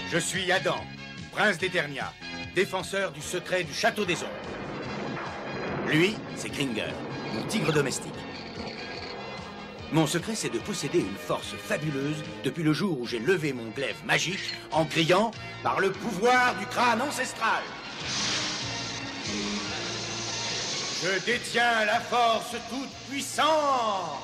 Je suis Adam, prince d'Eternia, défenseur du secret du château des ombres. Lui, c'est Kringer, mon tigre domestique. Mon secret, c'est de posséder une force fabuleuse depuis le jour où j'ai levé mon glaive magique en criant « Par le pouvoir du crâne ancestral !» Je détiens la force toute puissante.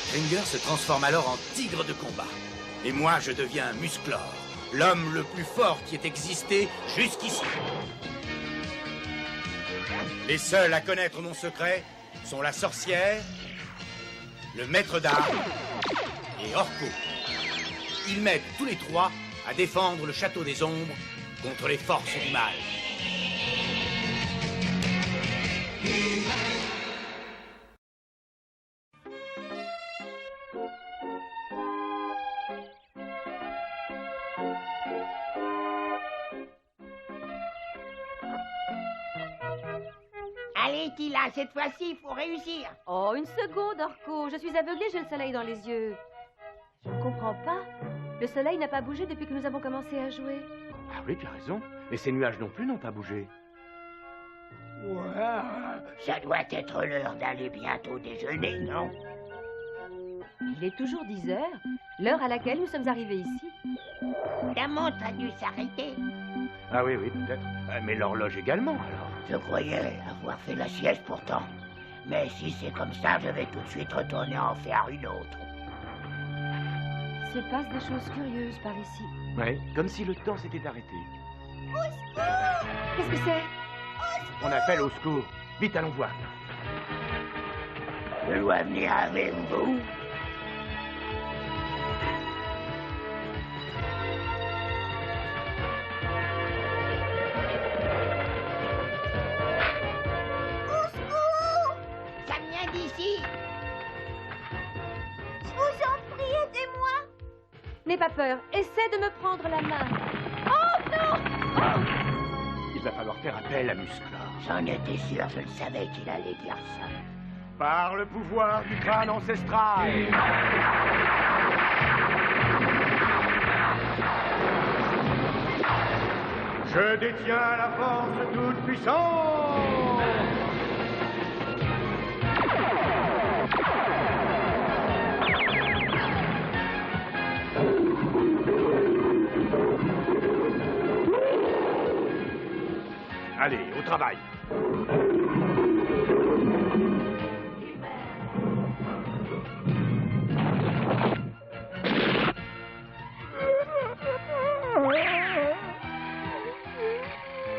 Kringer se transforme alors en tigre de combat. Et moi, je deviens Musclor, l'homme le plus fort qui ait existé jusqu'ici. Les seuls à connaître mon secret sont la sorcière, le maître d'armes et Orko. Ils m'aident tous les trois à défendre le château des ombres contre les forces du mal. Allez, Tila, cette fois-ci, il faut réussir. Oh, une seconde, Orko. Je suis aveuglée, j'ai le soleil dans les yeux. Je ne comprends pas. Le soleil n'a pas bougé depuis que nous avons commencé à jouer. Ah oui, tu as raison. Et ces nuages non plus n'ont pas bougé. Ouais, ça doit être l'heure d'aller bientôt déjeuner, non? Il est toujours 10 heures, l'heure à laquelle nous sommes arrivés ici. La montre a dû s'arrêter. Ah oui, oui, peut-être. Mais l'horloge également, alors. Je croyais avoir fait la sieste pourtant. Mais si c'est comme ça, je vais tout de suite retourner en faire une autre. Il se passe des choses curieuses par ici. Oui, comme si le temps s'était arrêté. Qu'est-ce que c'est? On appelle au secours. Vite, allons voir. Je dois venir avec vous. Ça vient d'ici. Je vous en prie, aidez-moi. N'aie pas peur, essaie de me prendre la main. Oh non! Il va falloir faire appel à Musclor. J'en étais sûr, je le savais qu'il allait dire ça. Par le pouvoir du crâne ancestral. Je détiens la force toute puissante. Allez, au travail.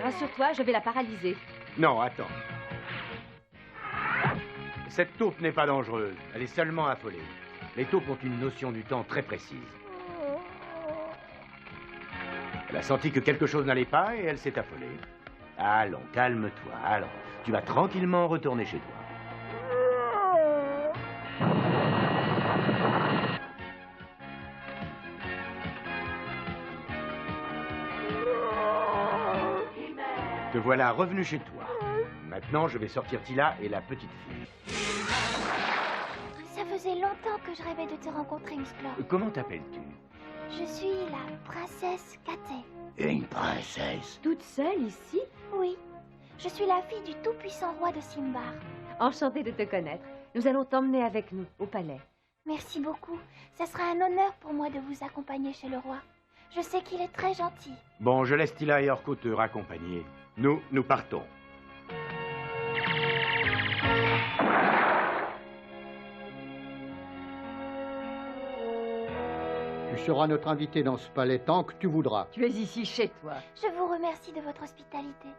Rassure-toi, je vais la paralyser. Non, attends. Cette taupe n'est pas dangereuse. Elle est seulement affolée. Les taupes ont une notion du temps très précise. Elle a senti que quelque chose n'allait pas et elle s'est affolée. Allons, calme-toi. Alors, tu vas tranquillement retourner chez toi. Te voilà revenu chez toi. Maintenant, je vais sortir Tila et la petite fille. Ça faisait longtemps que je rêvais de te rencontrer, Musclor. Comment t'appelles-tu? Je suis la princesse Katé. Une princesse. Toute seule ici? Oui, je suis la fille du tout-puissant roi de Simbar. Enchantée de te connaître. Nous allons t'emmener avec nous, au palais. Merci beaucoup. Ça sera un honneur pour moi de vous accompagner chez le roi. Je sais qu'il est très gentil. Bon, je laisse Tila et Orko te raccompagner. Nous partons. Tu seras notre invité dans ce palais tant que tu voudras. Tu es ici chez toi. Je vous remercie de votre hospitalité.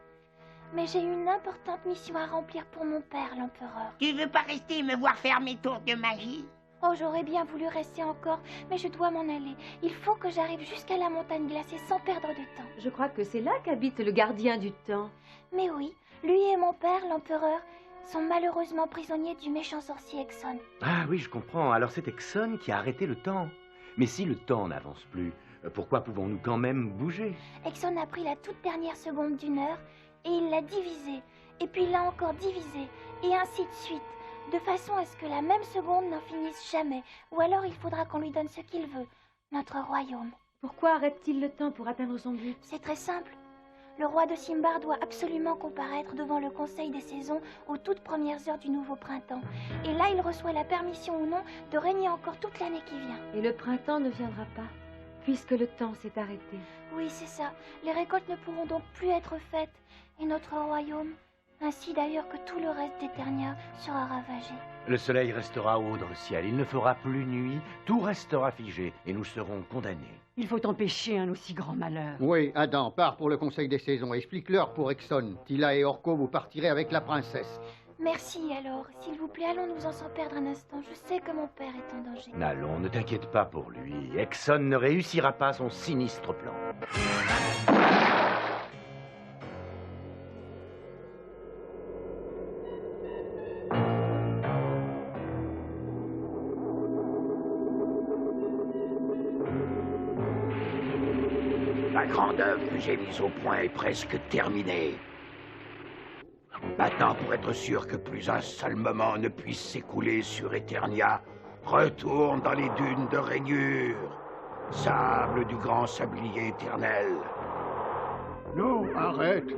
Mais j'ai une importante mission à remplir pour mon père, l'empereur. Tu veux pas rester et me voir faire mes tours de magie? Oh, j'aurais bien voulu rester encore, mais je dois m'en aller. Il faut que j'arrive jusqu'à la montagne glacée sans perdre de temps. Je crois que c'est là qu'habite le gardien du temps. Mais oui, lui et mon père, l'empereur, sont malheureusement prisonniers du méchant sorcier Exxon. Ah oui, je comprends. Alors c'est Exxon qui a arrêté le temps. Mais si le temps n'avance plus, pourquoi pouvons-nous quand même bouger? Exxon a pris la toute dernière seconde d'une heure et il l'a divisée. Et puis il l'a encore divisée. Et ainsi de suite. De façon à ce que la même seconde n'en finisse jamais. Ou alors il faudra qu'on lui donne ce qu'il veut. Notre royaume. Pourquoi arrête-t-il le temps pour atteindre son but? C'est très simple. Le roi de Simbar doit absolument comparaître devant le Conseil des saisons aux toutes premières heures du nouveau printemps. Et là, il reçoit la permission ou non de régner encore toute l'année qui vient. Et le printemps ne viendra pas, puisque le temps s'est arrêté. Oui, c'est ça. Les récoltes ne pourront donc plus être faites. Et notre royaume, ainsi d'ailleurs que tout le reste d'Eternia, sera ravagé. Le soleil restera haut dans le ciel, il ne fera plus nuit, tout restera figé et nous serons condamnés. Il faut empêcher un aussi grand malheur. Oui, Adam, pars pour le Conseil des saisons. Explique-leur pour Exxon. Tila et Orko, vous partirez avec la princesse. Merci alors. S'il vous plaît, allons-nous en sans perdre un instant. Je sais que mon père est en danger. Allons, ne t'inquiète pas pour lui. Exxon ne réussira pas son sinistre plan. La grande œuvre que j'ai mise au point est presque terminée. Maintenant, pour être sûr que plus un seul moment ne puisse s'écouler sur Eternia, retourne dans les dunes de Régnure, sable du grand sablier éternel. Non, arrête.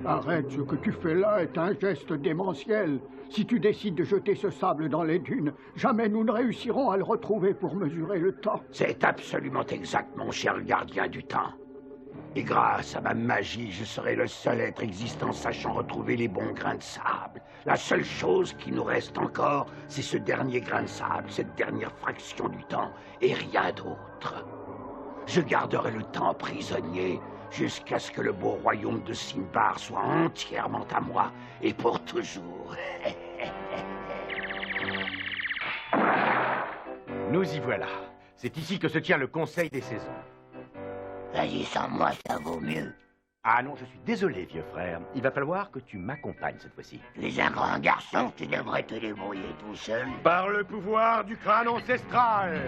Ce que tu fais là est un geste démentiel. Si tu décides de jeter ce sable dans les dunes, jamais nous ne réussirons à le retrouver pour mesurer le temps. C'est absolument exact, mon cher gardien du temps. Et grâce à ma magie, je serai le seul être existant sachant retrouver les bons grains de sable. La seule chose qui nous reste encore, c'est ce dernier grain de sable, cette dernière fraction du temps, et rien d'autre. Je garderai le temps prisonnier jusqu'à ce que le beau royaume de Simbar soit entièrement à moi, et pour toujours. Nous y voilà. C'est ici que se tient le Conseil des saisons. Vas-y, sans moi, ça vaut mieux. Ah non, je suis désolé, vieux frère. Il va falloir que tu m'accompagnes cette fois-ci. Tu es un grand garçon, tu devrais te débrouiller tout seul. Par le pouvoir du crâne ancestral.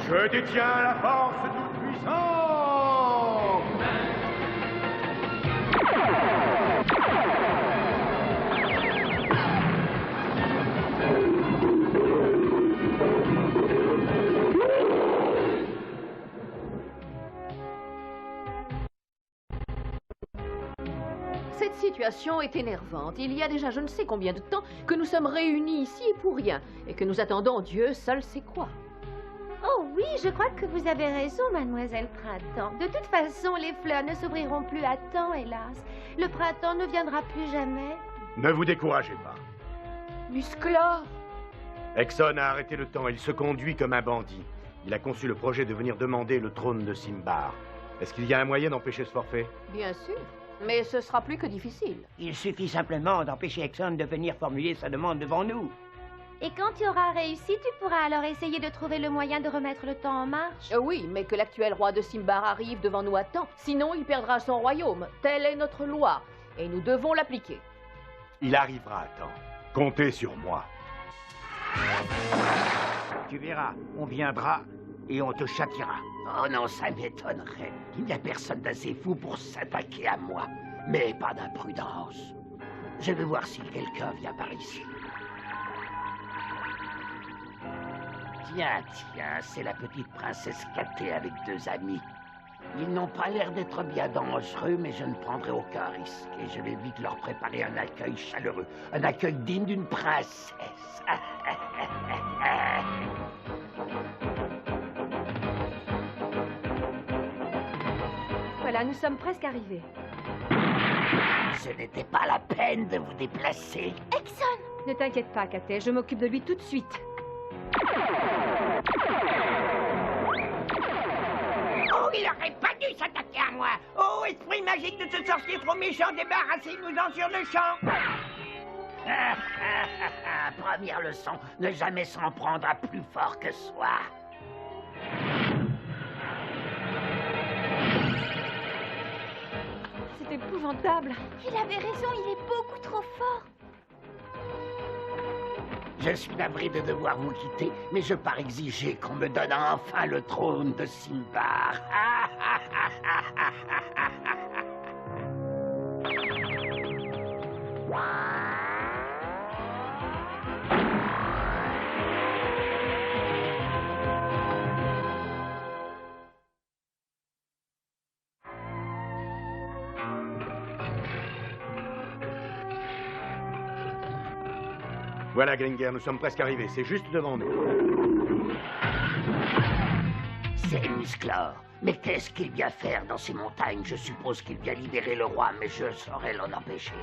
Je détiens la force du puissant. Cette situation est énervante. Il y a déjà je ne sais combien de temps que nous sommes réunis ici pour rien et que nous attendons Dieu seul sait quoi. Oh oui, je crois que vous avez raison, mademoiselle Printemps. De toute façon, les fleurs ne s'ouvriront plus à temps, hélas. Le printemps ne viendra plus jamais. Ne vous découragez pas. Musclor! Exxon a arrêté le temps. Il se conduit comme un bandit. Il a conçu le projet de venir demander le trône de Simbar. Est-ce qu'il y a un moyen d'empêcher ce forfait? Bien sûr, mais ce sera plus que difficile. Il suffit simplement d'empêcher Exxon de venir formuler sa demande devant nous. Et quand tu auras réussi, tu pourras alors essayer de trouver le moyen de remettre le temps en marche. Oui, mais que l'actuel roi de Simbar arrive devant nous à temps. Sinon, il perdra son royaume. Telle est notre loi. Et nous devons l'appliquer. Il arrivera à temps. Comptez sur moi. Tu verras, on viendra et on te châtiera. Oh non, ça m'étonnerait. Il n'y a personne d'assez fou pour s'attaquer à moi. Mais pas d'imprudence. Je vais voir si quelqu'un vient par ici. Tiens, c'est la petite princesse Catée avec 2 amis. Ils n'ont pas l'air d'être bien dangereux, mais je ne prendrai aucun risque. Et je vais vite leur préparer un accueil chaleureux. Un accueil digne d'une princesse. Voilà, nous sommes presque arrivés. Ce n'était pas la peine de vous déplacer. Exxon! Ne t'inquiète pas, Katé, je m'occupe de lui tout de suite. Oh, il aurait pas dû s'attaquer à moi. Oh, esprit magique de ce sorcier trop méchant, débarrassez-nous-en sur le champ. Première leçon, ne jamais s'en prendre à plus fort que soi. C'est épouvantable. Il avait raison, il est beaucoup trop fort. Je suis navré de devoir vous quitter, mais je pars exiger qu'on me donne enfin le trône de Simbar. Voilà, Gringer, nous sommes presque arrivés. C'est juste devant nous. C'est Musclor. Mais qu'est-ce qu'il vient faire dans ces montagnes? Je suppose qu'il vient libérer le roi, mais je saurais l'en empêcher.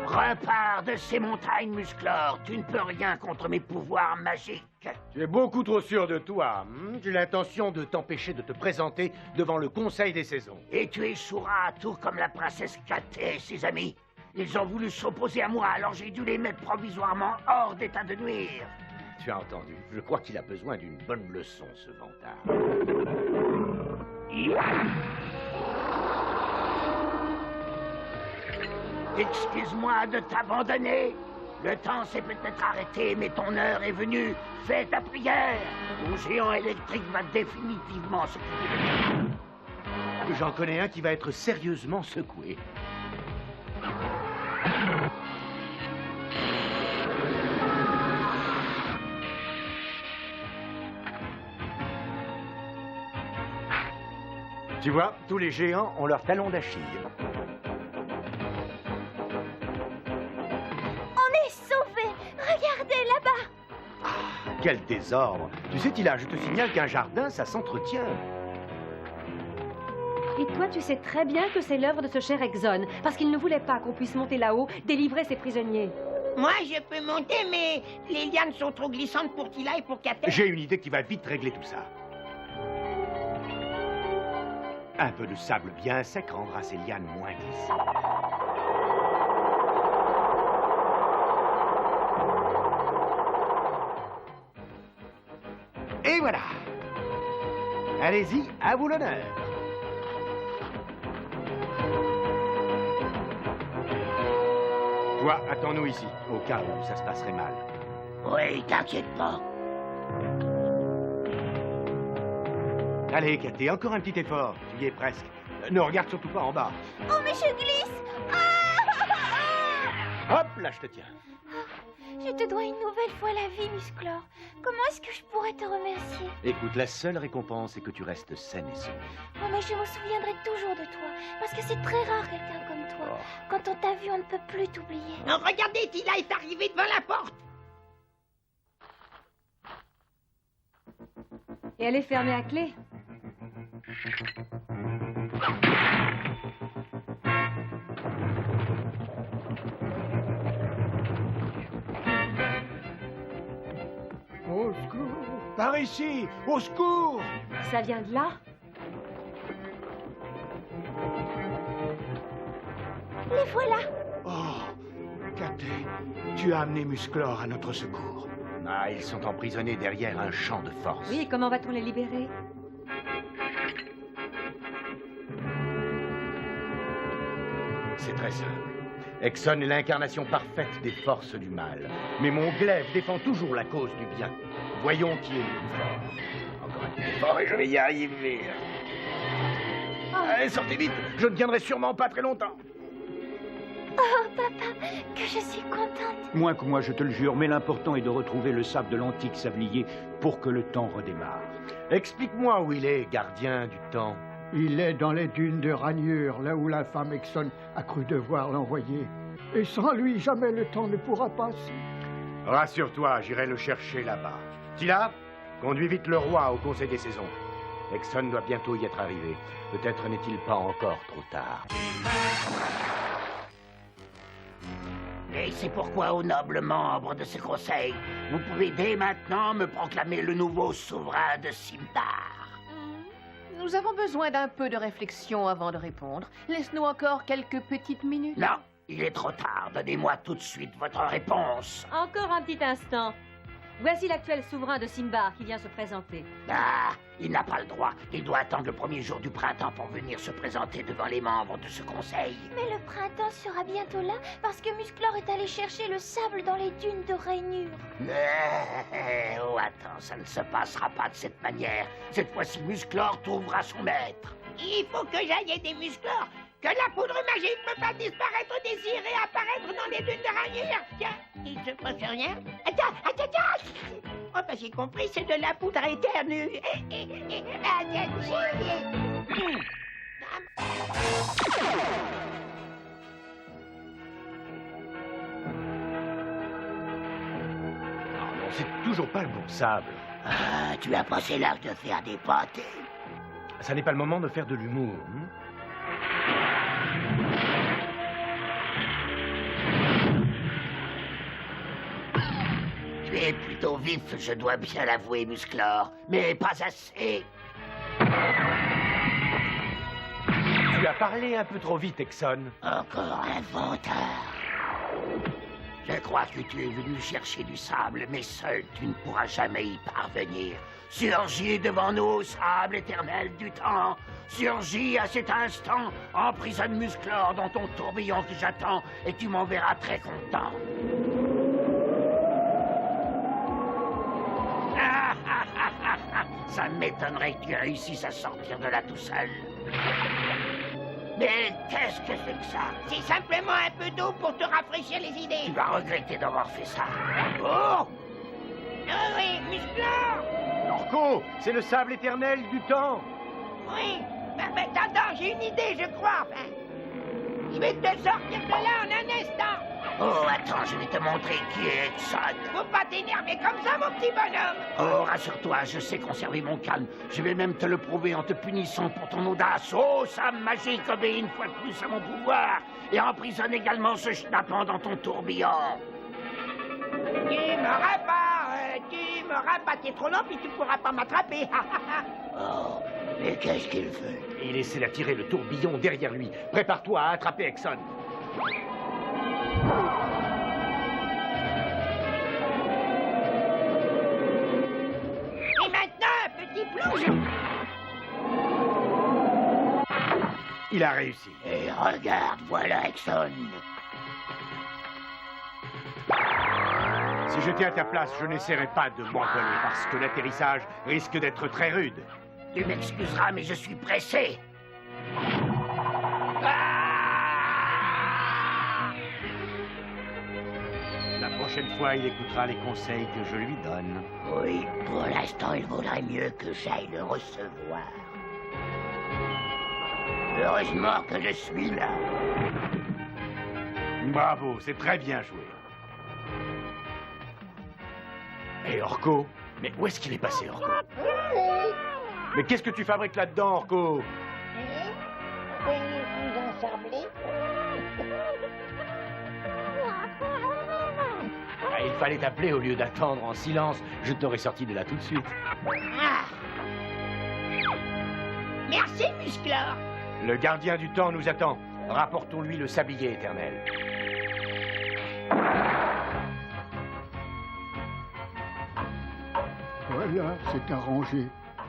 Repars de ces montagnes, Musclor. Tu ne peux rien contre mes pouvoirs magiques. Tu es beaucoup trop sûr de toi. J'ai l'intention de t'empêcher de te présenter devant le Conseil des Saisons. Et tu échoueras, tout comme la princesse Katé et ses amis. Ils ont voulu s'opposer à moi, alors j'ai dû les mettre provisoirement hors d'état de nuire. Tu as entendu. Je crois qu'il a besoin d'une bonne leçon, ce vantard. Excuse-moi de t'abandonner. Le temps s'est peut-être arrêté, mais ton heure est venue. Fais ta prière. Mon géant électrique va définitivement s'occuper. J'en connais un qui va être sérieusement secoué. Tu vois, tous les géants ont leur talon d'Achille. On est sauvés. Regardez là-bas. Quel désordre! Tu sais, Tila, je te signale qu'un jardin, ça s'entretient. Et toi, tu sais très bien que c'est l'œuvre de ce cher Exxon, parce qu'il ne voulait pas qu'on puisse monter là-haut, délivrer ses prisonniers. Moi, je peux monter, mais les lianes sont trop glissantes pour Tila et pour Katé. J'ai une idée qui va vite régler tout ça. Un peu de sable bien sec rendra ces lianes moins glissantes. Et voilà. Allez-y, à vous l'honneur. Toi, attends-nous ici, au cas où ça se passerait mal. Oui, t'inquiète pas. Allez, Katé, encore un petit effort. Tu y es presque. Ne regarde surtout pas en bas. Oh, mais je glisse. Hop, là, je te tiens. Je te dois une nouvelle fois la vie, Musclor. Comment est-ce que je pourrais te remercier? Écoute, la seule récompense est que tu restes saine et sauve. Oh, mais je me souviendrai toujours de toi. Parce que c'est très rare quelqu'un comme toi. Quand on t'a vu, on ne peut plus t'oublier. Non, regardez, Tila est arrivée devant la porte. Et elle est fermée à clé. Au secours! Par ici! Au secours! Ça vient de là? Les voilà! Oh, Katé, tu as amené Musclor à notre secours. Ah, ils sont emprisonnés derrière un champ de force. Oui, et comment va-t-on les libérer? C'est très simple. Exxon est l'incarnation parfaite des forces du mal. Mais mon glaive défend toujours la cause du bien. Voyons qui est le plus fort. Encore un petit effort et je vais y arriver. Allez, sortez vite. Je ne tiendrai sûrement pas très longtemps. Oh, papa, que je suis contente. Moins que moi, je te le jure, mais l'important est de retrouver le sable de l'antique sablier pour que le temps redémarre. Explique-moi où il est, gardien du temps. Il est dans les dunes de Ragnure, là où l'infâme Exxon a cru devoir l'envoyer. Et sans lui, jamais le temps ne pourra passer. Rassure-toi, j'irai le chercher là-bas. Tila, conduis vite le roi au Conseil des Saisons. Exxon doit bientôt y être arrivé. Peut-être n'est-il pas encore trop tard. Les Et c'est pourquoi, aux nobles membres de ce conseil, vous pouvez dès maintenant me proclamer le nouveau souverain de Simbar. Nous avons besoin d'un peu de réflexion avant de répondre. Laisse-nous encore quelques petites minutes. Non, il est trop tard. Donnez-moi tout de suite votre réponse. Encore un petit instant. Voici l'actuel souverain de Simbar qui vient se présenter. Ah, il n'a pas le droit. Il doit attendre le premier jour du printemps pour venir se présenter devant les membres de ce conseil. Mais le printemps sera bientôt là parce que Musclor est allé chercher le sable dans les dunes de Rainure. Oh, attends, ça ne se passera pas de cette manière. Cette fois-ci, Musclor trouvera son maître. Il faut que j'aille aider Musclor. Que la poudre magique me fasse disparaître au désir et apparaître dans les dunes de Rainure. Tiens, il se passe rien. Attends. Oh, bah j'ai compris, c'est de la poudre éternue. C'est toujours pas le bon sable. Ah, tu as passé l'âge de faire des pâtés. Ça n'est pas le moment de faire de l'humour. Tu es plutôt vif, je dois bien l'avouer, Musclor, mais pas assez. Tu as parlé un peu trop vite, Exxon. Encore un menteur. Je crois que tu es venu chercher du sable, mais seul tu ne pourras jamais y parvenir. Surgis devant nous, sable éternel du temps. Surgis à cet instant, emprisonne Musclor dans ton tourbillon que j'attends, et tu m'en verras très content. Ça m'étonnerait que tu réussisses à sortir de là tout seul. Mais qu'est-ce que c'est que ça? C'est simplement un peu d'eau pour te rafraîchir les idées. Tu vas regretter d'avoir fait ça. Oh! Oui, Musclor! Orko, c'est le sable éternel du temps. Oui, mais attends, j'ai une idée, je crois. Enfin, je vais te sortir de là en un instant. Oh, attends, je vais te montrer qui est Exxon. Faut pas t'énerver comme ça, mon petit bonhomme. Oh, rassure-toi, je sais conserver mon calme. Je vais même te le prouver en te punissant pour ton audace. Oh, Sam magique, obéis une fois de plus à mon pouvoir. Et emprisonne également ce schnappant dans ton tourbillon. Tu m'auras pas, t'es trop lent, puis tu pourras pas m'attraper. Oh, mais qu'est-ce qu'il veut? Et laissez-la tirer le tourbillon derrière lui. Prépare-toi à attraper Exxon. Et maintenant, petit plonge. Il a réussi. Et regarde, voilà Exxon. Si j'étais à ta place, je n'essaierais pas de m'envoler parce que l'atterrissage risque d'être très rude. Tu m'excuseras, mais je suis pressé. La prochaine fois, il écoutera les conseils que je lui donne. Oui, pour l'instant, il vaudrait mieux que j'aille le recevoir. Heureusement que je suis là. Bravo, c'est très bien joué. Et Orko? Mais où est-ce qu'il est passé, Orko? Mais qu'est-ce que tu fabriques là-dedans, Orko? Il fallait t'appeler au lieu d'attendre en silence. Je t'aurais sorti de là tout de suite. Ah. Merci, Musclor. Le gardien du temps nous attend. Rapportons-lui le sablier éternel. Voilà, c'est arrangé.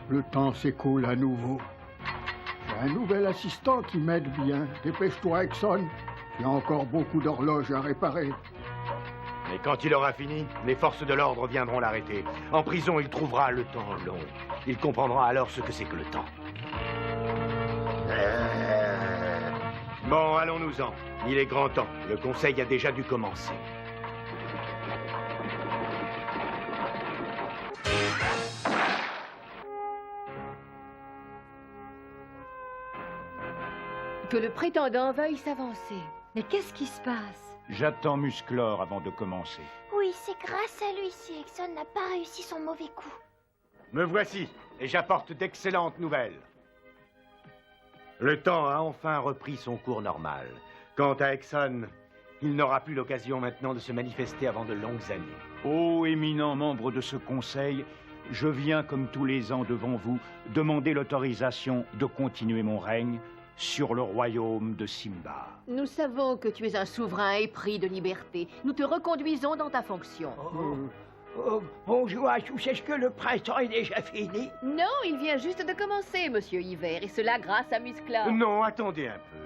Le temps s'écoule à nouveau. J'ai un nouvel assistant qui m'aide bien. Dépêche-toi, Exxon. Il y a encore beaucoup d'horloges à réparer. Mais quand il aura fini, les forces de l'ordre viendront l'arrêter. En prison, il trouvera le temps long. Il comprendra alors ce que c'est que le temps. Bon, allons-nous-en. Il est grand temps. Le conseil a déjà dû commencer. Que le prétendant veuille s'avancer. Mais qu'est-ce qui se passe? J'attends Musclor avant de commencer. Oui, c'est grâce à lui si Exxon n'a pas réussi son mauvais coup. Me voici, et j'apporte d'excellentes nouvelles. Le temps a enfin repris son cours normal. Quant à Exxon, Il n'aura plus l'occasion maintenant de se manifester avant de longues années. Ô éminent membre de ce conseil, je viens comme tous les ans devant vous demander l'autorisation de continuer mon règne sur le royaume de Simba. Nous savons que tu es un souverain épris de liberté. Nous te reconduisons dans ta fonction. Bonjour à tous, est-ce que le printemps est déjà fini? Non, il vient juste de commencer, monsieur Hiver, et cela grâce à Musclor. Non, attendez un peu.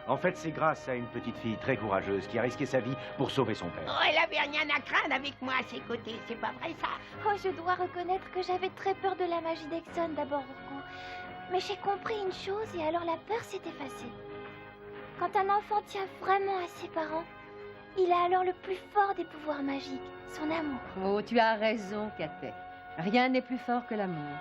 En fait, c'est grâce à une petite fille très courageuse qui a risqué sa vie pour sauver son père. Oh, elle avait rien à craindre avec moi à ses côtés, c'est pas vrai ça? Oh, je dois reconnaître que j'avais très peur de la magie d'Exxon d'abord, Orko. Mais j'ai compris une chose et alors la peur s'est effacée. Quand un enfant tient vraiment à ses parents, il a alors le plus fort des pouvoirs magiques, son amour. Oh, tu as raison, Katek. Rien n'est plus fort que l'amour.